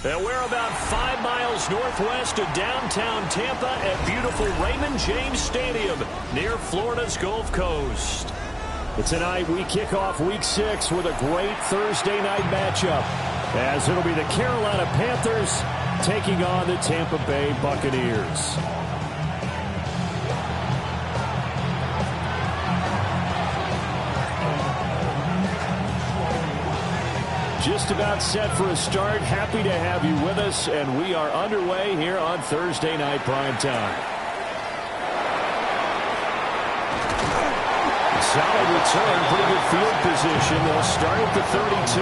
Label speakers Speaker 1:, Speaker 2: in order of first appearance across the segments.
Speaker 1: And we're about 5 miles northwest of downtown Tampa at beautiful Raymond James Stadium near Florida's Gulf Coast. But tonight we kick off Week 6 with a great Thursday night matchup, as it'll be the Carolina Panthers taking on the Tampa Bay Buccaneers. Just about set for a start. Happy to have you with us, and we are underway here on Thursday Night Primetime. Solid return, pretty good field position. They'll start at the 32.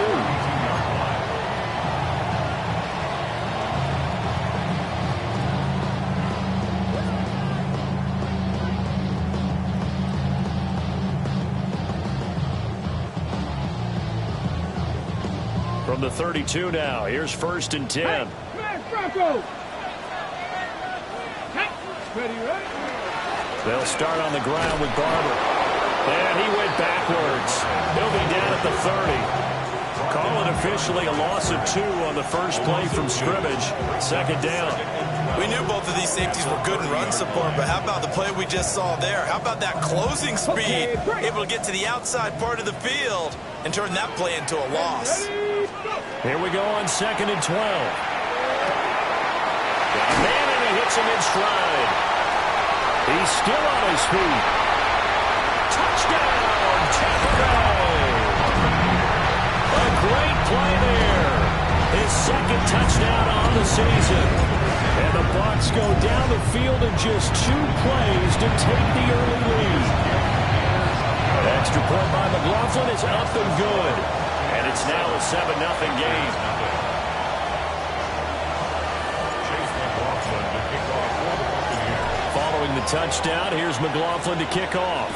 Speaker 1: From the 32 now, here's 1st and 10. They'll start on the ground with Barber. And he went backwards. He'll be down at the 30. Call it officially a loss of 2 on the first play from scrimmage. 2nd down.
Speaker 2: We knew both of these safeties were good in run support, but how about the play we just saw there? How about that closing speed? Able to get to the outside part of the field and turn that play into a loss.
Speaker 1: Here we go on 2nd and 12. Got a man and he hits him in stride. He's still on his feet. Touchdown, Tampa Bay. A great play there. His 2nd touchdown on the season. And the Bucs go down the field in just 2 plays to take the early lead. Extra point by McLaughlin is up and good. And it's now a 7-0 game. Following the touchdown, here's McLaughlin to kick off.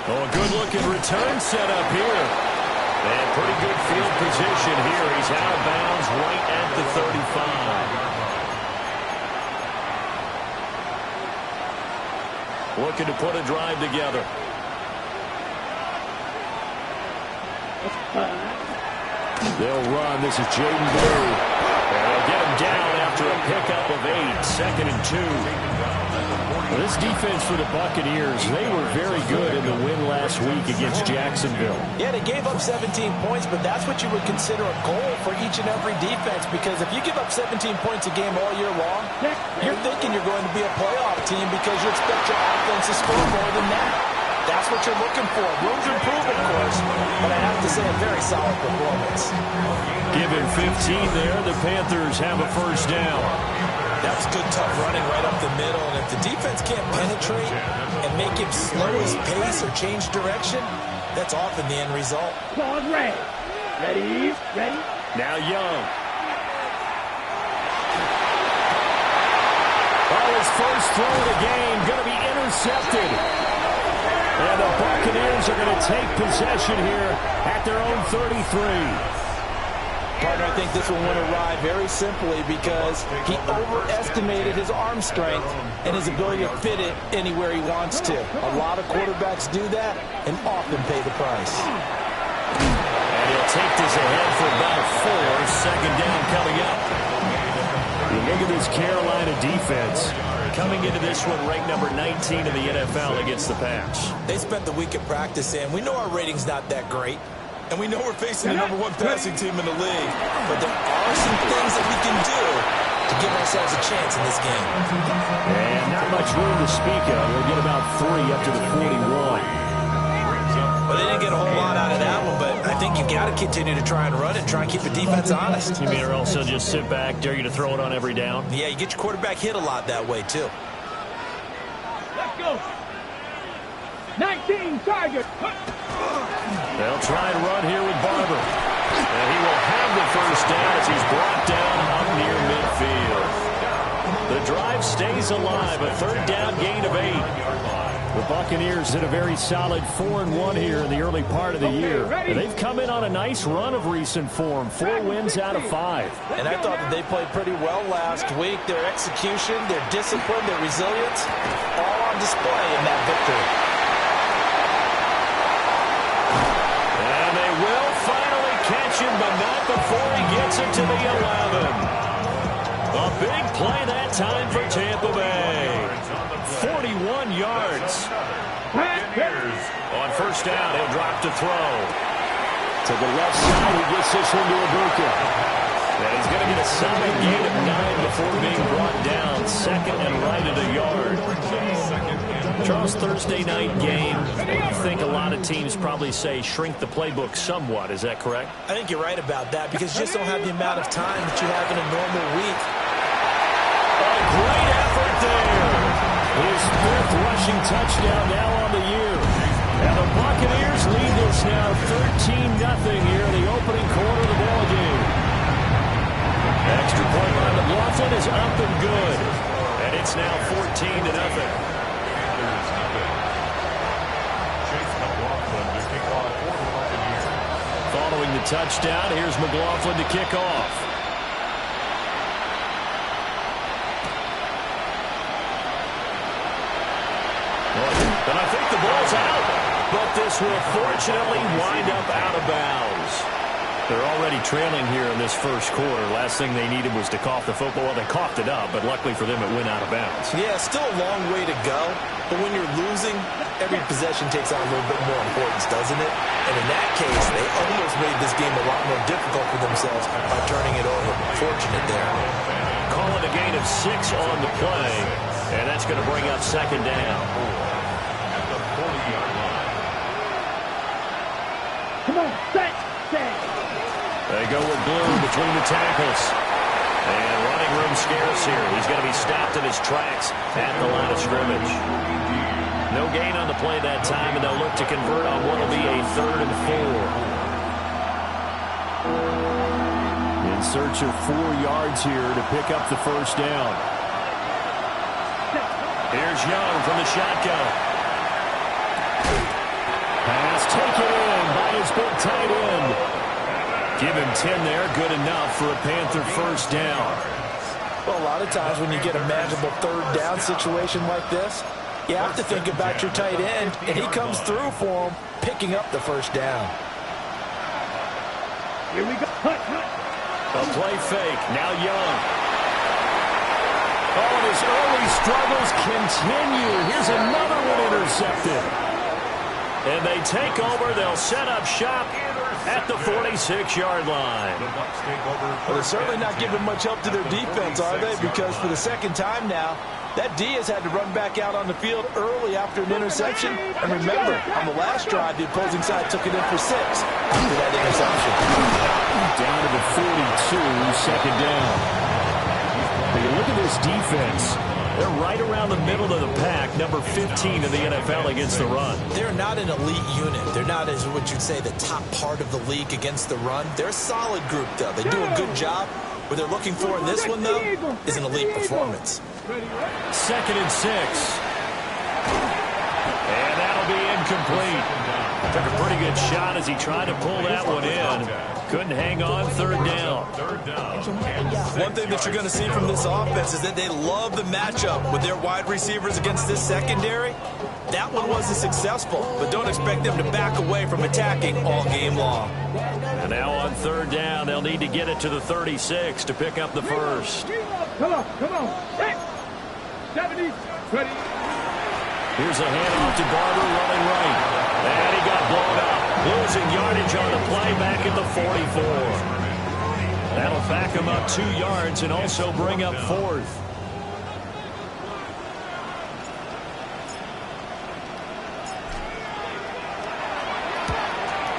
Speaker 1: Oh, a good-looking return set up here. And pretty good field position here. He's out of bounds right at the 35. Looking to put a drive together. They'll run. This is Jaden Blue. And they'll get him down after a pickup of 8. 2nd and 2. Well, this defense for the Buccaneers, they were very good in the win last week against Jacksonville.
Speaker 3: Yeah, they gave up 17 points, but that's what you would consider a goal for each and every defense, because if you give up 17 points a game all year long, you're thinking you're going to be a playoff team because you expect your offense to score more than that. That's what you're looking for. Room to improve, of course, but I have to say a very solid performance.
Speaker 1: Given 15 there, the Panthers have a 1st down.
Speaker 2: That's good, tough running right up the middle. And if the defense can't penetrate and make him slow his pace or change direction, that's often the end result.
Speaker 4: Pause, ready. Ready.
Speaker 1: Now Young. Oh, his first throw of the game going to be intercepted. And the Buccaneers are going to take possession here at their own 33.
Speaker 3: Partner, I think this one went awry very simply because he overestimated his arm strength and his ability to fit it anywhere he wants to. A lot of quarterbacks do that and often pay the price.
Speaker 1: And he'll take this ahead for about 4. 2nd down coming up. You look at this Carolina defense. Coming into this one, ranked number 19 in the NFL against the pass.
Speaker 2: They spent the week at practice, and we know our rating's not that great. And we know we're facing the #1 passing team in the league. But there are some things that we can do to give ourselves a chance in this game.
Speaker 1: And not much room to speak of. They'll get about 3 up to the 41.
Speaker 2: Well, they didn't get a whole lot out of that one, but I think you've got to continue to try and run and try and keep the defense honest.
Speaker 1: You mean, or also just sit back, dare you to throw it on every down?
Speaker 2: Yeah, you get your quarterback hit a lot that way, too.
Speaker 4: Let's go. 19 target.
Speaker 1: They'll try and run here with Barber. And he will have the 1st down as he's brought down up near midfield. The drive stays alive, a 3rd down gain of 8. The Buccaneers did a very solid 4-1 here in the early part of the year. And they've come in on a nice run of recent form, 4 wins out of 5.
Speaker 3: And I thought that they played pretty well last week. Their execution, their discipline, their resilience, all on display in that victory.
Speaker 1: interception, but not before he gets it to the 11. A big play that time for Tampa Bay. 41 yards. On first down, he'll drop to throw. To the left side, he gets this one to Ibuka. And he's going to get a solid gain of 9 before being brought down. Second and right at a yard. Charles, Thursday night game, I think a lot of teams probably say shrink the playbook somewhat. Is that correct?
Speaker 3: I think you're right about that because you just don't have the amount of time that you have in a normal week.
Speaker 1: A great effort there. His fifth rushing touchdown now on the year. And the Buccaneers lead this now 13-0 here in the opening quarter of the ballgame. Extra point by McLaughlin is up and good. And it's now 14-0. Following the touchdown, here's McLaughlin to kick off. And I think the ball's out. But this will fortunately wind up out of bounds. They're already trailing here in this first quarter. Last thing they needed was to cough the football. Well, they coughed it up, but luckily for them, it went out of bounds.
Speaker 3: Yeah, still a long way to go. But when you're losing, every possession takes on a little bit more importance, doesn't it? And in that case, they almost made this game a lot more difficult for themselves by turning it over. Fortunate there.
Speaker 1: Call it a gain of 6 on the play, and that's going to bring up second down.
Speaker 4: Come on, set.
Speaker 1: They go with Blue between the tackles. And running room scarce here. He's going to be stopped in his tracks at the line of scrimmage. No gain on the play that time, and they'll look to convert on what will be a 3rd and 4. In search of 4 yards here to pick up the first down. Here's Young from the shotgun. Pass taken in by his big tight end. Give him 10 there, good enough for a Panther first down.
Speaker 3: Well, a lot of times when you get a manageable 3rd down situation like this, you have to think about your tight end, and he comes through for him, picking up the first down.
Speaker 4: Here we go.
Speaker 1: A play fake, now Young. Oh, and his early struggles continue. Here's another one intercepted. And they take over, they'll set up shop at the 46-yard line.
Speaker 3: Well, they're certainly not giving much help to their defense, are they? Because for the second time now, that D has had to run back out on the field early after an interception. And remember, on the last drive, the opposing side took it in for 6 after that interception.
Speaker 1: Down to the 42, second down. But you look at this defense. They're right around the middle of the pack, number 15 in the NFL against the run.
Speaker 3: They're not an elite unit. They're not, as what you'd say, the top part of the league against the run. They're a solid group, though. They do a good job. What they're looking for in this one, though, is an elite performance.
Speaker 1: 2nd and 6. And that'll be incomplete. Took a pretty good shot as he tried to pull that one in. Couldn't hang on, 3rd down.
Speaker 2: One thing that you're going to see from this offense is that they love the matchup with their wide receivers against this secondary. That one wasn't successful, but don't expect them to back away from attacking all game long.
Speaker 1: And now on 3rd down, they'll need to get it to the 36 to pick up the first.
Speaker 4: Come on. 70, ready.
Speaker 1: Here's a handoff to Barber running right. And he got blown up. Losing yardage on the play back at the 44. That'll back him up 2 yards and also bring up 4th.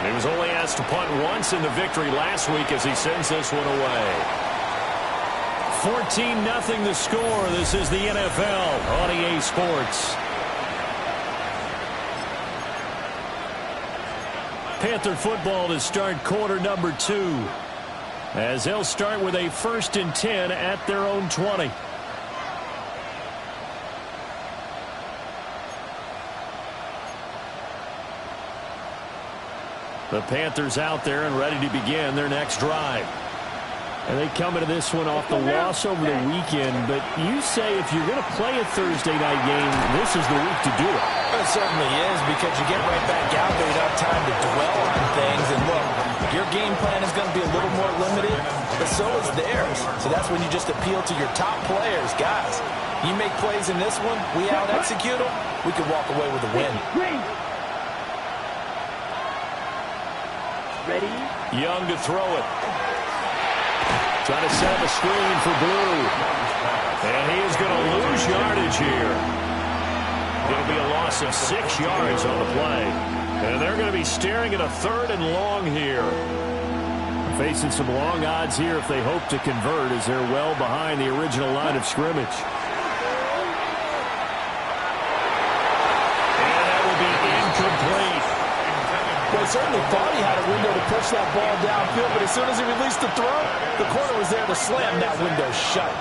Speaker 1: He was only asked to punt once in the victory last week as he sends this one away. 14-0 the score. This is the NFL on EA Sports. Panther football to start quarter number 2. As they'll start with a 1st and 10 at their own 20. The Panthers out there and ready to begin their next drive. And they come into this one off the loss over the weekend. But you say if you're going to play a Thursday night game, this is the week to do it.
Speaker 3: It certainly is, because you get right back out there. You don't have time to dwell on things. And look, Your game plan is going to be a little more limited, but so is theirs. So that's when you just appeal to your top players. Guys, you make plays in this one, we out-execute them, we can walk away with a win.
Speaker 4: Ready?
Speaker 1: Young to throw it. Trying to set up a screen for Blue. And he is going to lose yardage here. It'll be a loss of 6 yards on the play. And they're going to be staring at a 3rd and long here. Facing some long odds here if they hope to convert, as they're well behind the original line of scrimmage. And that will be incomplete.
Speaker 3: Well, he certainly thought he had a window to push that ball downfield, but as soon as he released the throw, the corner was there to slam that window shut.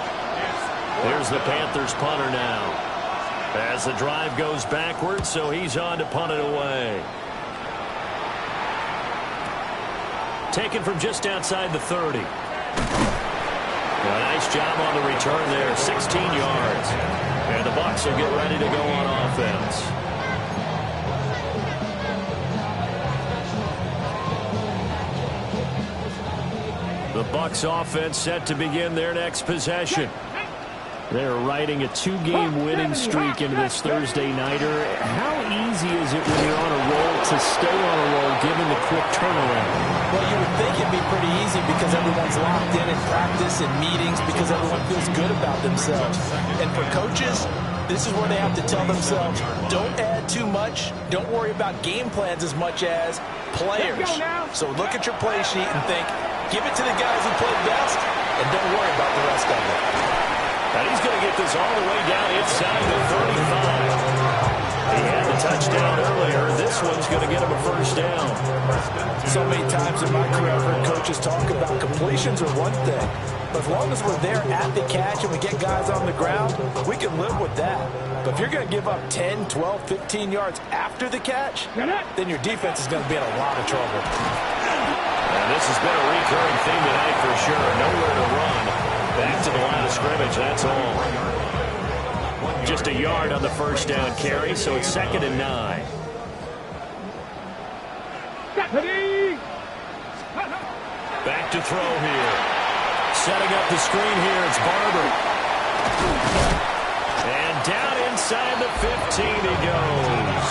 Speaker 1: There's the Panthers punter now. As the drive goes backwards, so he's on to punt it away. Taken from just outside the 30. A nice job on the return there, 16 yards. And the Bucs will get ready to go on offense. The Bucs offense set to begin their next possession. They're riding a 2-game winning streak into this Thursday nighter. How easy is it when you're on a roll to stay on a roll given the quick turnaround?
Speaker 3: Well, you would think it'd be pretty easy because everyone's locked in practice and meetings because everyone feels good about themselves. And for coaches, this is where they have to tell themselves, don't add too much. Don't worry about game plans as much as players. So look at your play sheet and think, give it to the guys who played best and don't worry about the rest of it.
Speaker 1: And he's going to get this all the way down inside the 35. He had the touchdown earlier. This one's going to get him a first down.
Speaker 3: So many times in my career, I've heard coaches talk about completions are one thing. But as long as we're there at the catch and we get guys on the ground, we can live with that. But if you're going to give up 10, 12, 15 yards after the catch, then your defense is going to be in a lot of trouble.
Speaker 1: And this has been a recurring theme tonight for sure. Nowhere to run. Back to the line of scrimmage, that's all. Just a yard on the first down carry, so it's 2nd and 9. Back to throw here. Setting up the screen here, it's Barber. And down inside the 15 he goes.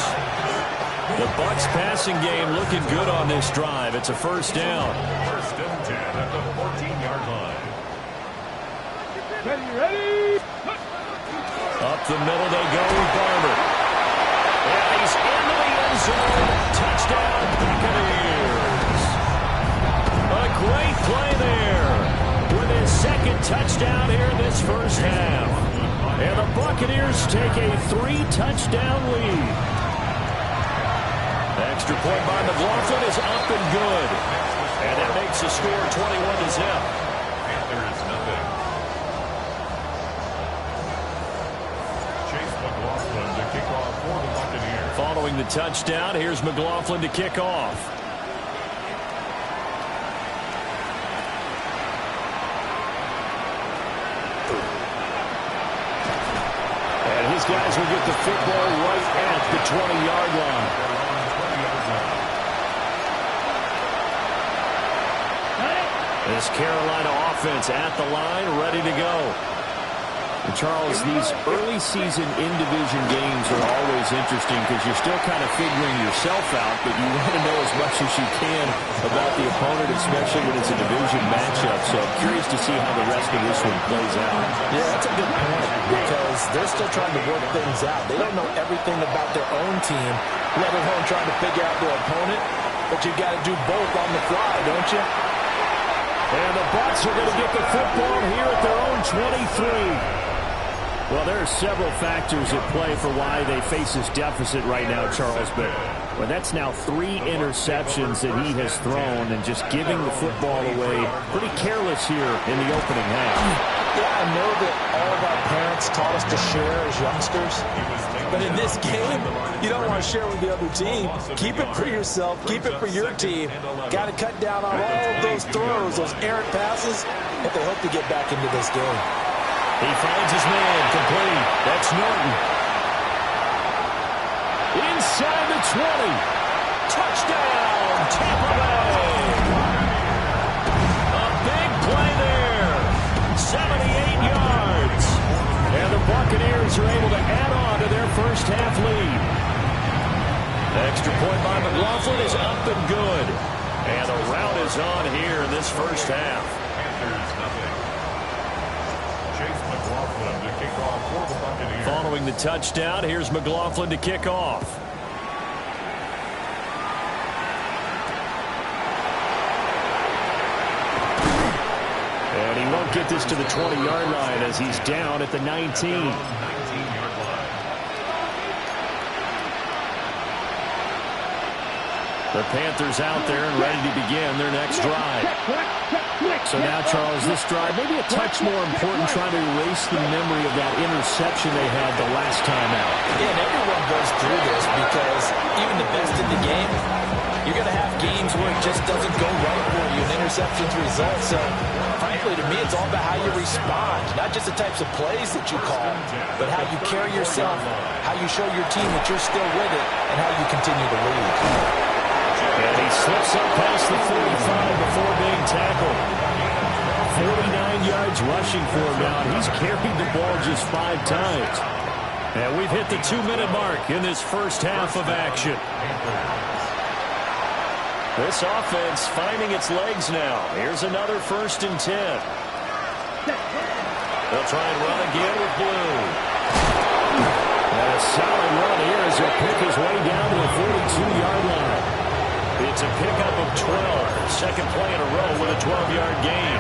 Speaker 1: The Bucs passing game looking good on this drive. It's a first down.
Speaker 5: 1st and 10 at the 14-yard line.
Speaker 4: Ready?
Speaker 1: Up the middle they go with Barber. And he's into the end zone. Touchdown, Buccaneers. A great play there with his 2nd touchdown here in this first half. And the Buccaneers take a 3-touchdown lead. Extra point by McLaughlin is up and good. And that makes the score 21-0.
Speaker 5: Panthers nothing. McLaughlin to kick off for the Buccaneers.
Speaker 1: Following the touchdown, here's McLaughlin to kick off. And his guys will get the football right at the 20-yard line. This Carolina offense at the line, ready to go. And Charles, these early season in-division games are always interesting because you're still kind of figuring yourself out, but you want to know as much as you can about the opponent, especially when it's a division matchup. So I'm curious to see how the rest of this one plays out.
Speaker 3: Yeah, that's a good point because they're still trying to work things out. They don't know everything about their own team, let alone trying to figure out their opponent. But you got to do both on the fly, don't you?
Speaker 1: And the Bucs are going to get the football here at their own 23. Well, there are several factors at play for why they face this deficit right now, Charles. But that's now 3 interceptions that he has thrown and just giving the football away pretty careless here in the opening half.
Speaker 3: Yeah, I know that all of our parents taught us to share as youngsters. But in this game, you don't want to share with the other team. Keep it for yourself. Keep it for your team. Got to cut down on all of those throws, those errant passes, if they hope to get back into this game.
Speaker 1: He finds his man, complete. That's Norton. Inside the 20. Touchdown, Tampa Bay. first half lead. Extra point by McLaughlin is up and good. And the rout is on here in this first half.
Speaker 5: Panthers nothing. Chase McLaughlin to kick off for the Buccaneers.
Speaker 1: Following the touchdown, here's McLaughlin to kick off. And he won't get this to the 20-yard line as he's down at the 19.
Speaker 5: 19-yard line.
Speaker 1: The Panthers out there and ready to begin their next drive. So now, Charles, this drive maybe a touch more important, trying to erase the memory of that interception they had the last time out.
Speaker 3: Yeah, and everyone goes through this because even the best in the game, you're going to have games where it just doesn't go right for you, and interceptions result. So, frankly, to me, it's all about how you respond, not just the types of plays that you call, but how you carry yourself, how you show your team that you're still with it, and how you continue to lead.
Speaker 1: And he slips up past the 45 before being tackled. 49 yards rushing for him now. He's carried the ball just 5 times. And we've hit the 2-minute mark in this first half of action. This offense finding its legs now. Here's another 1st and 10. They'll try and run again with Blue. And a solid run here as he'll pick his way down to the 42-yard line. It's a pickup of 12. Second play in a row with a 12-yard gain.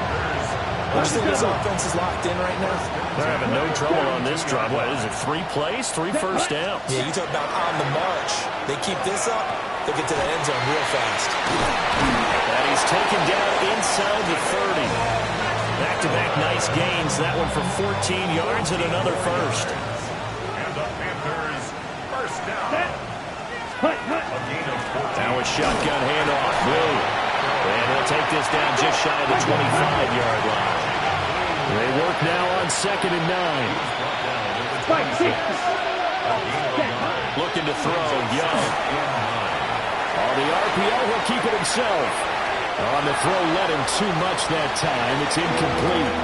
Speaker 3: I think this offense is locked in right now.
Speaker 1: They're having no trouble on this drive. What is it, 3 plays, 3 first downs?
Speaker 3: Yeah, you talk about on the march. They keep this up, they get to the end zone real fast.
Speaker 1: And he's taken down inside the 30. Back-to-back nice gains. That one for 14 yards and another first.
Speaker 5: And the Panthers first down. A gain of 14.
Speaker 1: Now a shotgun handoff. Blue. And he'll take this down just shy of the 25-yard line. They work now on 2nd and 9. Looking to throw. Young. On the RPO, he'll keep it himself. On the throw, let him too much that time. It's incomplete.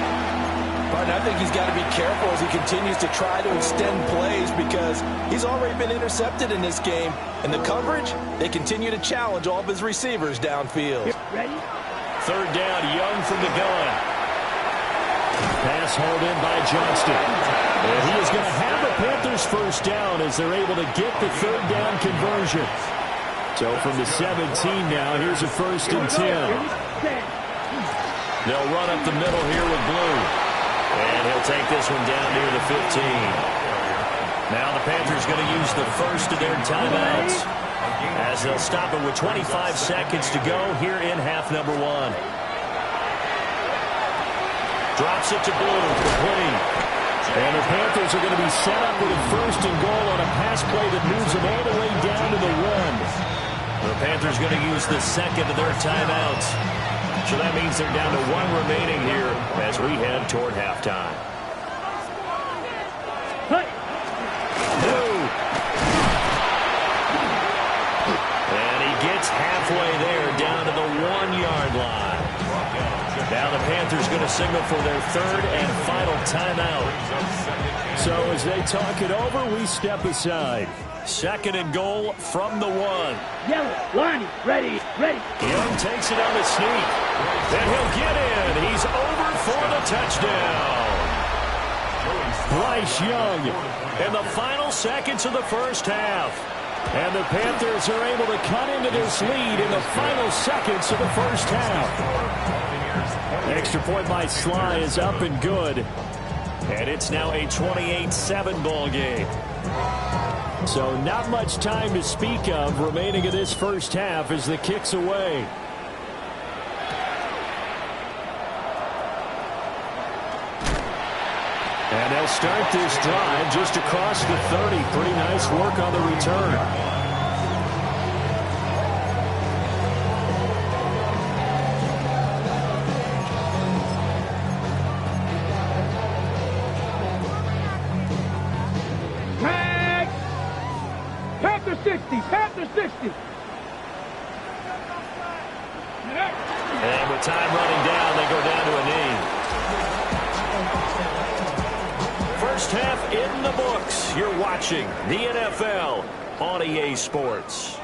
Speaker 3: But I think he's got to be careful as he continues to try to extend plays because he's already been intercepted in this game. And the coverage, they continue to challenge all of his receivers downfield.
Speaker 4: Ready?
Speaker 1: 3rd down, Young from the gun. Pass hauled in by Johnston. And he is going to have the Panthers first down as they're able to get the 3rd down conversion. So from the 17 now, here's a 1st and 10. They'll run up the middle here with Blue. And he'll take this one down near the 15. Now the Panthers going to use the first of their timeouts as they'll stop it with 25 seconds to go here in half number 1. Drops it to Blue, complete. And the Panthers are going to be set up with a 1st and goal on a pass play that moves them all the way down to the 1. The Panthers going to use the second of their timeouts. So that means they're down to 1 remaining here as we head toward halftime. And he gets halfway there down to the 1-yard line. Now the Panthers going to signal for their 3rd and final timeout. So as they talk it over, we step aside. 2nd and goal from the 1.
Speaker 4: Yellow, Lonnie, ready.
Speaker 1: Young takes it on the sneak. And he'll get in. He's over for the touchdown. Bryce Young in the final seconds of the first half. And the Panthers are able to cut into this lead in the final seconds of the first half. Extra point by Sly is up and good. And it's now a 28-7 ball game. So not much time to speak of remaining in this first half as the kick's away. And they'll start this drive just across the 30. Pretty nice work on the return.
Speaker 4: Tag! Panther 60, Panther 60.
Speaker 1: And with time running down, they go down to a knee. First half in the books. You're watching the NFL on EA Sports.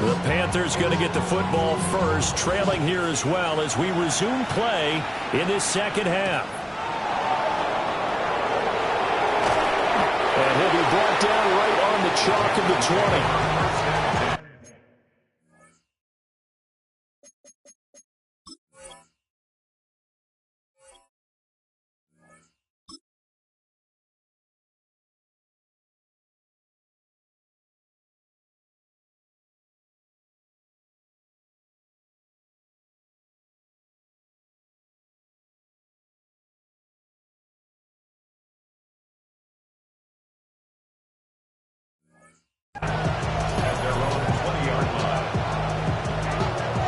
Speaker 1: The Panthers going to get the football first, trailing here as well as we resume play in this second half. And he'll be brought down right on the chalk of the 20.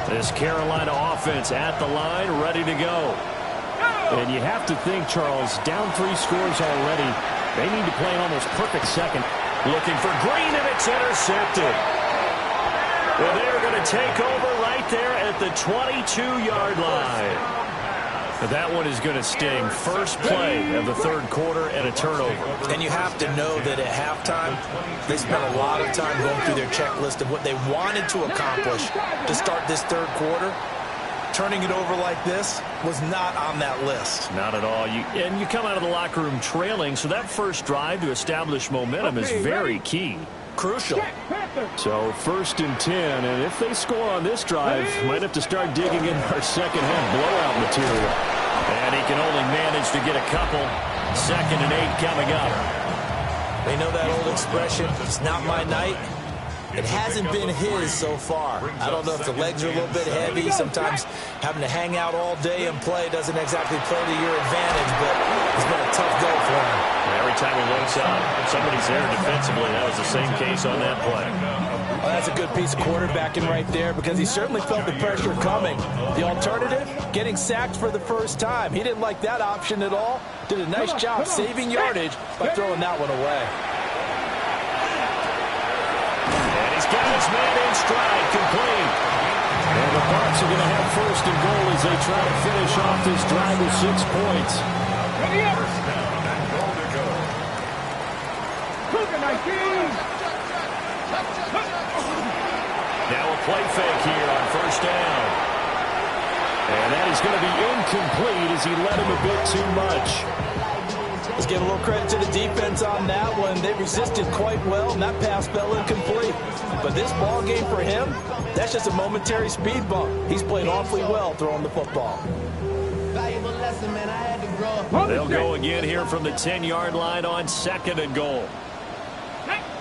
Speaker 1: This Carolina offense at the line, ready to go. And you have to think, Charles, down 3 scores already. They need to play an almost perfect second. Looking for Green, and it's intercepted. Well, they're going to take over right there at the 22-yard line. That one is going to sting. First play of the third quarter and a turnover.
Speaker 3: And you have to know that at halftime, they spent a lot of time going through their checklist of what they wanted to accomplish to start this third quarter. Turning it over like this was not on that list.
Speaker 1: Not at all. And you come out of the locker room trailing, so that first drive to establish momentum is very key.
Speaker 3: Crucial.
Speaker 1: So 1st and 10, and if they score on this drive, might have to start digging in our second half blowout material. And he can only manage to get a couple. 2nd and 8 coming up.
Speaker 3: They know that old expression, it's not my night. It hasn't been his so far. I don't know if the legs are a little bit heavy. Sometimes having to hang out all day and play doesn't exactly play to your advantage, but it's been a tough go for him.
Speaker 1: Every time he looks up, somebody's there defensively. That was the same case on that play.
Speaker 3: Well, that's a good piece of quarterbacking right there because he certainly felt the pressure coming. The alternative, getting sacked for the first time. He didn't like that option at all. Did a nice job saving yardage by throwing that one away.
Speaker 1: He's got his man in stride, complete. And the Bucs are going to have 1st and goal as they try to finish off this drive with 6 points.
Speaker 4: Ready up.
Speaker 1: Now a play fake here on 1st down. And that is going to be incomplete as he led him a bit too much.
Speaker 3: Let's give a little credit to the defense on that one. They resisted quite well, and that pass fell incomplete. But this ball game for him, that's just a momentary speed bump. He's played awfully well throwing the football.
Speaker 1: They'll go again here from the 10-yard line on 2nd and goal.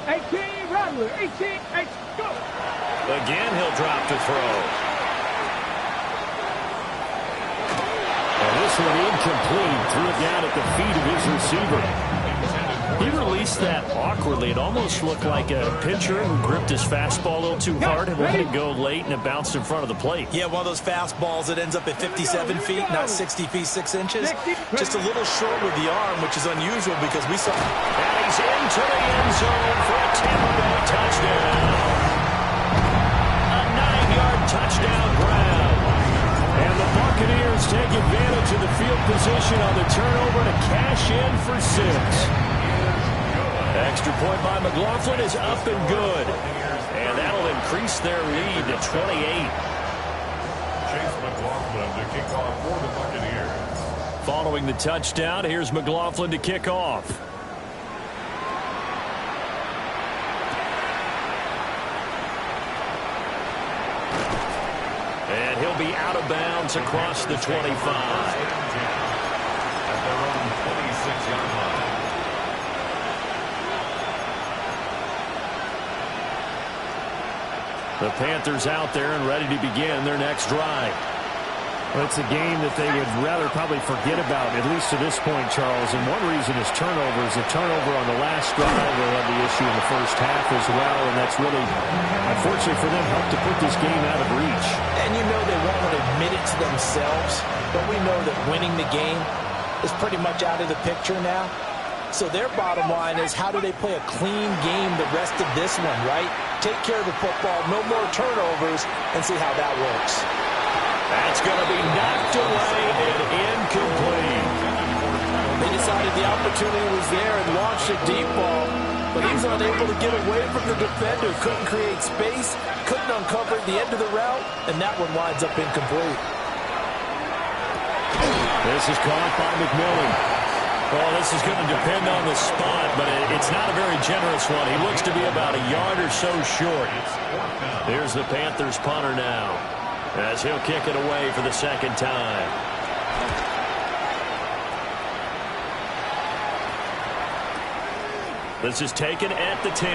Speaker 4: 18, Rattler, 18, go.
Speaker 1: Again, he'll drop to throw. And this one incomplete. Threw it down at the feet of his receiver. He released that awkwardly. It almost looked like a pitcher who gripped his fastball a little too hard and let it go late, and it bounced in front of the plate.
Speaker 3: Yeah, one of those fastballs that ends up at 57 feet, not 60 feet, 6 inches. Just a little short with the arm, which is unusual because we saw...
Speaker 1: And he's into the end zone for a Tampa Bay touchdown. A 9-yard touchdown grab. And the Buccaneers take advantage of the field position on the turnover to cash in for 6. Extra point by McLaughlin is up and good. And that'll increase their lead to 28.
Speaker 5: Chase McLaughlin to kick off for the Buccaneers.
Speaker 1: Following the touchdown, here's McLaughlin to kick off. And he'll be out of bounds across the 25.
Speaker 5: At their own 26-yard line.
Speaker 1: The Panthers out there and ready to begin their next drive. Well, it's a game that they would rather probably forget about, at least to this point, Charles. And one reason is turnovers. A turnover on the last drive, they had the issue in the first half as well, and that's really, unfortunately for them, helped to put this game out of reach.
Speaker 3: And you know they won't admit it to themselves, but we know that winning the game is pretty much out of the picture now. So their bottom line is, how do they play a clean game the rest of this one, right? Take care of the football, no more turnovers, and see how that works.
Speaker 1: That's going to be knocked away and incomplete.
Speaker 3: They decided the opportunity was there and launched a deep ball, but he's unable to get away from the defender. Couldn't create space, couldn't uncover at the end of the route, and that one winds up incomplete.
Speaker 1: This is caught by McMillan. Well, this is going to depend on the spot, but it's not a very generous one. He looks to be about a yard or so short. Here's the Panthers punter now, as he'll kick it away for the second time. This is taken at the 10.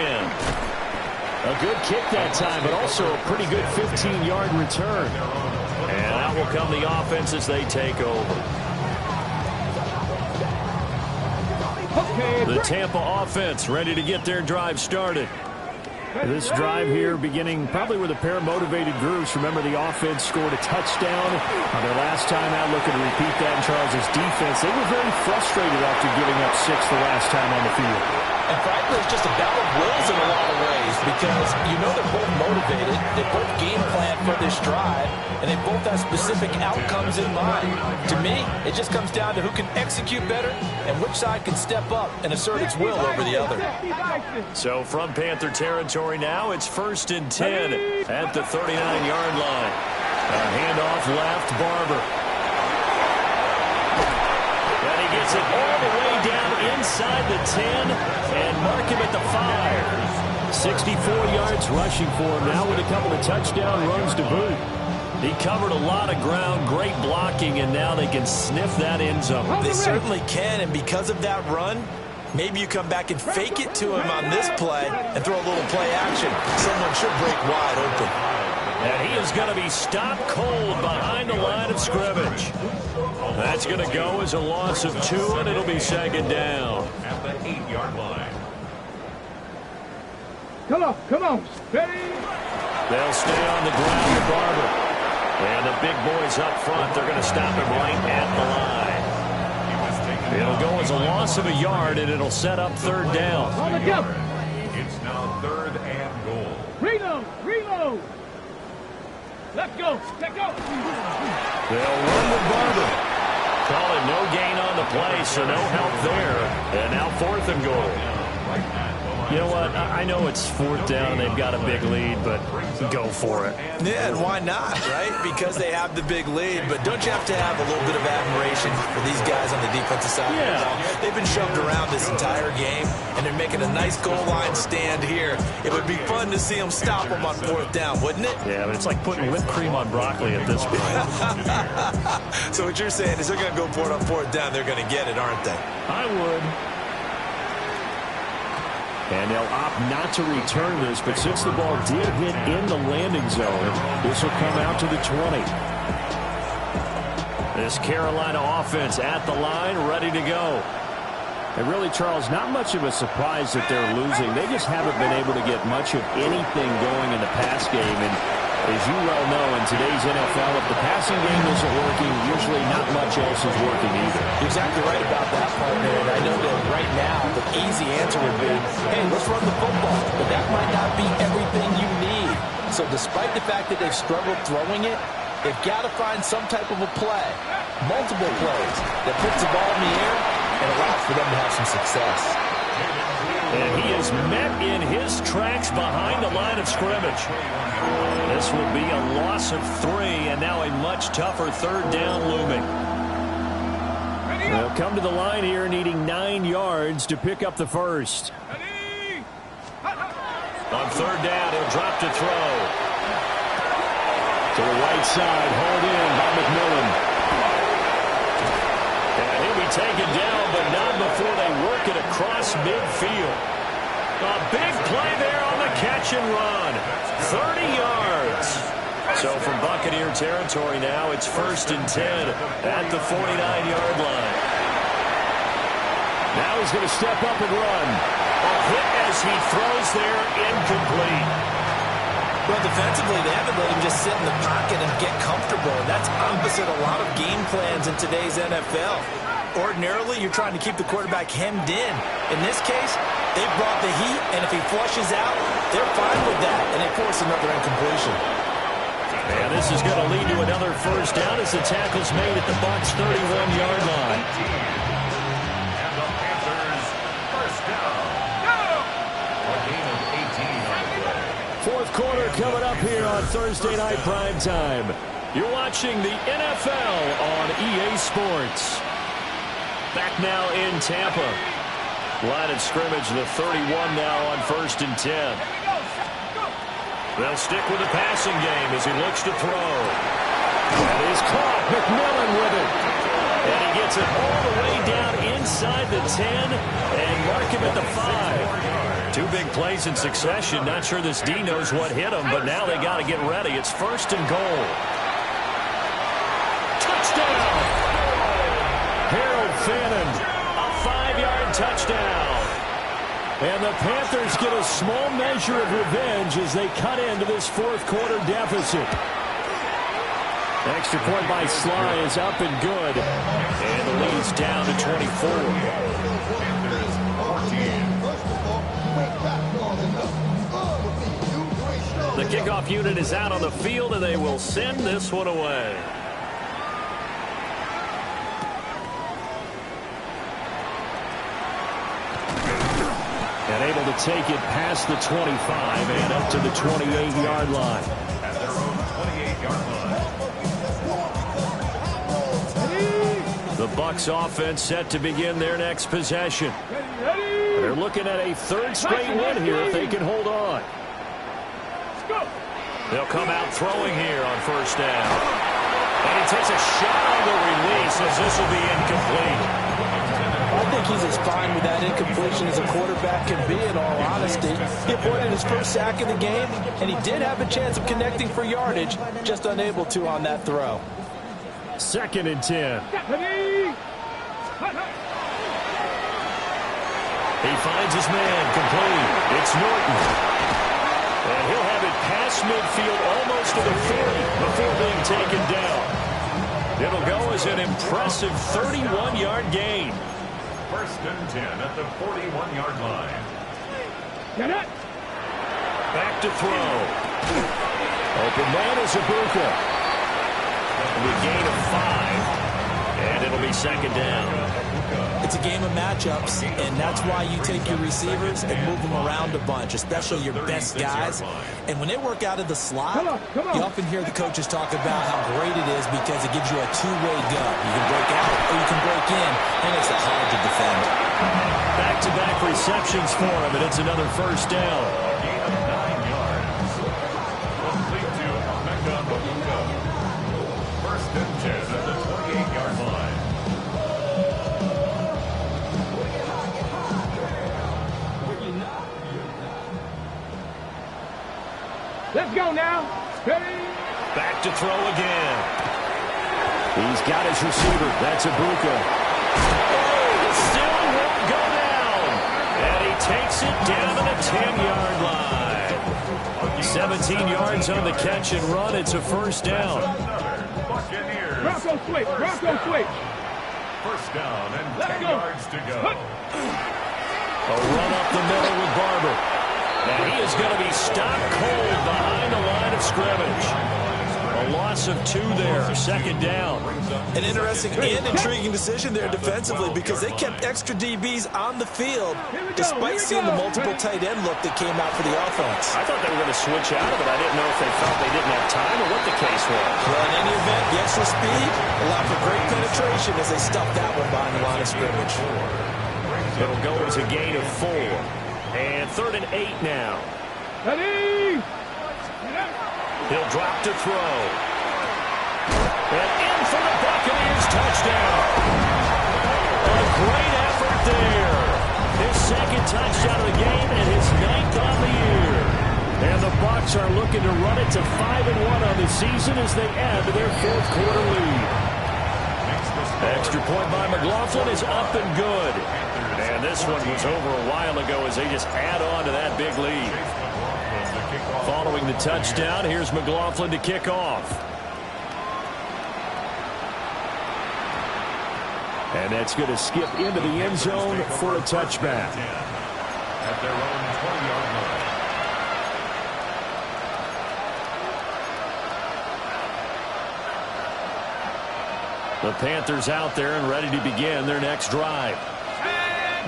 Speaker 1: A good kick that time, but also a pretty good 15-yard return. And out will come the offense as they take over. The Tampa offense ready to get their drive started. This drive here beginning probably with a pair of motivated groups. Remember, the offense scored a touchdown on their last time out. Looking to repeat that in Charles' defense. They were very frustrated after giving up 6 the last time on the field.
Speaker 3: And frankly, it's just a battle of wills in a lot of ways, because you know they're both motivated, they both game plan for this drive, and they both have specific outcomes in mind. To me, it just comes down to who can execute better and which side can step up and assert its will over the other.
Speaker 1: So from Panther territory now, it's 1st and 10 at the 39-yard line. A handoff left, Barber. And he gets it all the way down inside the 10 and mark him at the 5. 64 yards rushing for him now with a couple of touchdown runs to boot. He covered a lot of ground, great blocking, and now they can sniff that end zone.
Speaker 3: They certainly can, and because of that run, maybe you come back and fake it to him on this play and throw a little play action. Someone should break wide open.
Speaker 1: And he is going to be stopped cold behind the line of scrimmage. That's going to go as a loss of 2, and it'll be second down.
Speaker 5: At the 8-yard line.
Speaker 4: Come on, steady.
Speaker 1: They'll stay on the ground with Barber. And the big boys up front, they're going to stop him right at the line. It'll go as a loss of a yard, and it'll set up 3rd down.
Speaker 4: On the jump.
Speaker 5: It's now 3rd and goal.
Speaker 4: Reload. Let's go.
Speaker 1: They'll run with Barber. Calling no gain on the play, so no help there. And now 4th and goal. You know what? I know it's 4th down and they've got a big lead, but go for it.
Speaker 3: Yeah, and why not, right? Because they have the big lead. But don't you have to have a little bit of admiration for these guys on the defensive side of the ball? They've been shoved around this entire game, and they're making a nice goal line stand here. It would be fun to see them stop them on 4th down, wouldn't it?
Speaker 1: Yeah, but it's like putting whipped cream on broccoli at this point.
Speaker 3: So what you're saying is they're going to go for it on 4th down. They're going to get it, aren't they?
Speaker 1: I would. And they'll opt not to return this, but since the ball did hit in the landing zone, this will come out to the 20. This Carolina offense at the line, ready to go. And really, Charles, not much of a surprise that they're losing. They just haven't been able to get much of anything going in the pass game. And as you well know, in today's NFL, if the passing game isn't working, usually not much else is working either.
Speaker 3: You're exactly right about that, partner. And I know that right now the easy answer would be, hey, let's run the football. But that might not be everything you need. So despite the fact that they've struggled throwing it, they've got to find some type of a play, multiple plays, that puts the ball in the air and allows for them to have some success.
Speaker 1: And he is met in his tracks behind the line of scrimmage. This will be a loss of 3, and now a much tougher 3rd down looming. They'll come to the line here needing 9 yards to pick up the first. On 3rd down, he'll drop to throw. To the right side, hauled in by McMillan. And he'll be taken down, but not before they work it across midfield. A big play there on the catch and run. 30 yards. So from Buccaneer territory now, it's 1st and 10 at the 49-yard line. Now he's going to step up and run. A hit as he throws there, incomplete.
Speaker 3: Well, defensively, they haven't let him just sit in the pocket and get comfortable. That's opposite a lot of game plans in today's NFL. Ordinarily, you're trying to keep the quarterback hemmed in. In this case, they brought the heat, and if he flushes out, they're fine with that, and they force another incompletion.
Speaker 1: And this is going to lead to another first down as the tackle's made at the Bucs' 31-yard line.
Speaker 5: And the Panthers first down. A gain of 18 on the play.
Speaker 1: Fourth quarter coming up here on Thursday Night Primetime. You're watching the NFL on EA Sports. Back now in Tampa. Line of scrimmage, the 31 now on 1st and 10. They'll stick with the passing game as he looks to throw. That is caught. McMillan with it. And he gets it all the way down inside the 10 and mark him at the 5. 2 big plays in succession. Not sure this D knows what hit him, but now they got to get ready. It's 1st and goal. Touchdown! Harold Fannin, a 5-yard touchdown. And the Panthers get a small measure of revenge as they cut into this fourth quarter deficit. Extra point by Sly is up and good. And the lead's down to 24. The kickoff unit is out on the field, and they will send this one away. And able to take it past the 25 and up to the 28-yard line.
Speaker 5: At their own 28-yard line.
Speaker 1: The Bucs offense set to begin their next possession. They're looking at a 3rd straight win here if they can hold on. They'll come out throwing here on 1st down. And he takes a shot on the release as this will be incomplete.
Speaker 3: I think he's as fine with that incompletion as a quarterback can be, in all honesty. He avoided his first sack of the game, and he did have a chance of connecting for yardage, just unable to on that throw.
Speaker 1: 2nd and 10. He finds his man complete. It's Norton. And he'll have it past midfield almost to the 40 before being taken down. It'll go as an impressive 31-yard gain.
Speaker 5: 1st and 10 at the 41-yard line.
Speaker 1: Back to throw. Open man is Ibuka. A gain of 5. And it'll be 2nd down.
Speaker 3: It's a game of matchups, and that's why you take your receivers and move them around a bunch, especially your best guys. And when they work out of the slot, you often hear the coaches talk about how great it is because it gives you a two-way go. You can break out or you can break in, and it's hard to defend.
Speaker 1: Back-to-back receptions for him, and it's another 1st down.
Speaker 5: Gain of 9 yards. Complete to Emeka Ibuka. 1st and 10 at the 28-yard line.
Speaker 4: Let's go now. Ready?
Speaker 1: Back to throw again. He's got his receiver. That's Ibuka. Oh, still won't go down. And he takes it down to the 10-yard line. 17 yards on the catch and run. It's a 1st down.
Speaker 5: Buccaneers.
Speaker 4: Bronco switch. Bronco switch.
Speaker 5: 1st down and
Speaker 4: Let's
Speaker 5: 10
Speaker 4: go.
Speaker 5: yards to go.
Speaker 1: A run up the middle with Barber. And he is going to be stopped cold behind the line of scrimmage. A loss of 2 there, 2nd down.
Speaker 3: An interesting and intriguing decision there defensively because they kept extra DBs on the field despite seeing the multiple tight end look that came out for the offense.
Speaker 1: I thought they were going to switch out of it. I didn't know if they felt they didn't have time or what the case was.
Speaker 3: Well, in any event, the extra speed allowed for great penetration as they stuffed that one behind the line of scrimmage.
Speaker 1: It'll go as a gain of 4. And 3rd and 8 now.
Speaker 4: Ready?
Speaker 1: He'll drop to throw. And in for the Buccaneers touchdown. A great effort there. His 2nd touchdown of the game and his 9th on the year. And the Bucs Panthers are looking to run it to 5-1 on the season as they add to their fourth quarter lead. Extra point by McLaughlin is up and good. And this one was over a while ago as they just add on to that big lead. Following the touchdown, here's McLaughlin to kick off. And that's going to skip into the end zone for a touchback.
Speaker 5: At their own 20-yard line.
Speaker 1: The Panthers out there and ready to begin their next drive.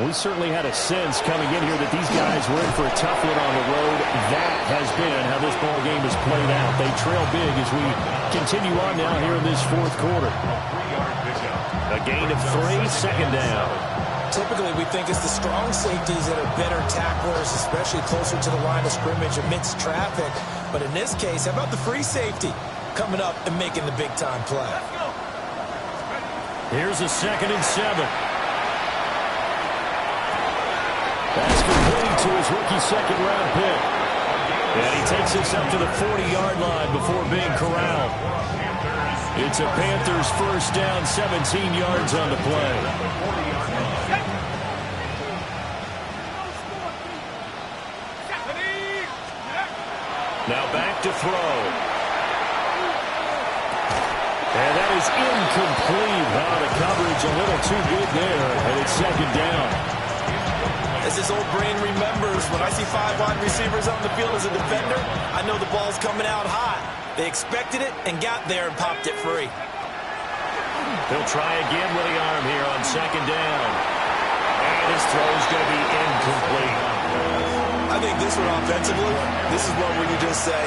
Speaker 1: We certainly had a sense coming in here that these guys were in for a tough one on the road. That has been how this ball game has played out. They trail big as we continue on now here in this fourth quarter. A gain of 3, second down.
Speaker 3: Typically, we think it's the strong safeties that are better tacklers, especially closer to the line of scrimmage amidst traffic. But in this case, how about the free safety coming up and making the big-time play?
Speaker 1: Here's a 2nd and 7. That's complete to his rookie second-round pick. And he takes us up to the 40-yard line before being corralled. It's a Panthers first down, 17 yards on the play. Now back to throw. And that is incomplete. Oh, the coverage a little too good there, and it's second down.
Speaker 3: As his old brain remembers, when I see 5 wide receivers on the field as a defender, I know the ball's coming out hot. They expected it and got there and popped it free.
Speaker 1: He'll try again with the arm here on second down. And his throw's going to be incomplete.
Speaker 3: I think this one offensively, this is one where you just say,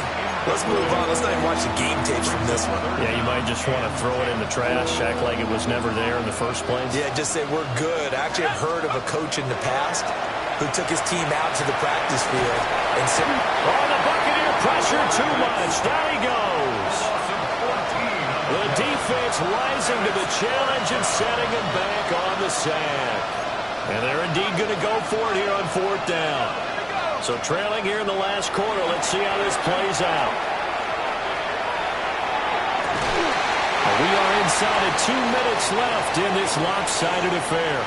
Speaker 3: let's move on. Let's not even watch the game tapes from this one.
Speaker 1: Yeah, you might just want to throw it in the trash, act like it was never there in the first place.
Speaker 3: Yeah, just say we're good. I actually have heard of a coach in the past who took his team out to the practice field and said,
Speaker 1: oh, the Buccaneer pressure too much. Down he goes. The defense rising to the challenge and setting him back on the sack. And they're indeed going to go for it here on 4th down. So trailing here in the last quarter. Let's see how this plays out. We are inside of 2 minutes left in this lopsided affair.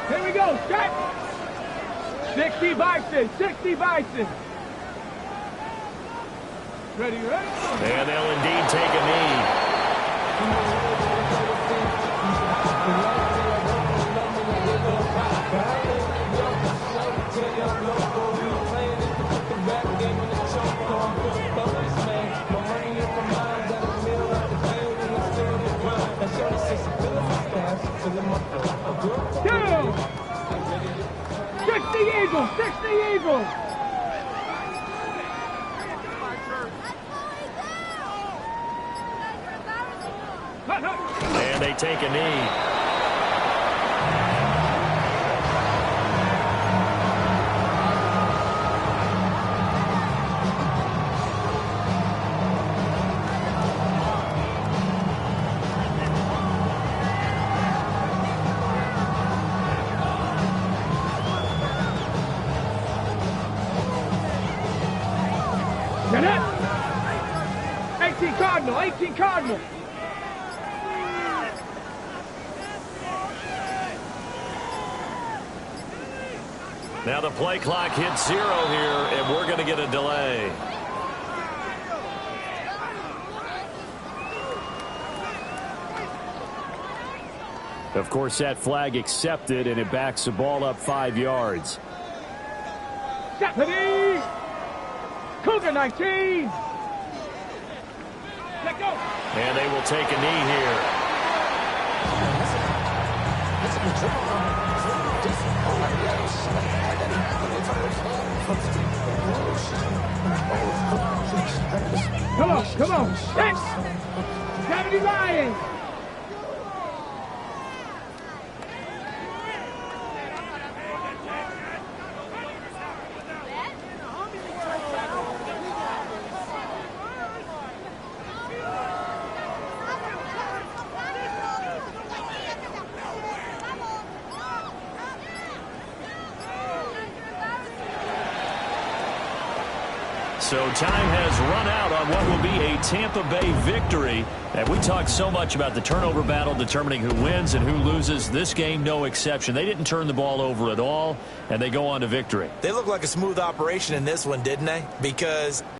Speaker 4: Here we go, set. 60 Bison, 60 Bison. Ready, ready?
Speaker 1: And they'll indeed take a knee.
Speaker 4: Two. 60 Eagles, 60 Eagles.
Speaker 1: And they take a knee.
Speaker 4: Get it? 18 Cardinal, 18 Cardinal.
Speaker 1: Now the play clock hits 0 here, and we're going to get a delay. Of course, that flag accepted, and it backs the ball up 5 yards.
Speaker 4: Stephanie! Cougar 19! Let go!
Speaker 1: And they will take a knee here.
Speaker 4: Come on, come on! Yes! 70 Lions!
Speaker 1: So time has run out on what will be a Tampa Bay victory. And we talked so much about the turnover battle determining who wins and who loses. This game, no exception. They didn't turn the ball over at all, and they go on to victory.
Speaker 2: They look like a smooth operation in this one, didn't they? Because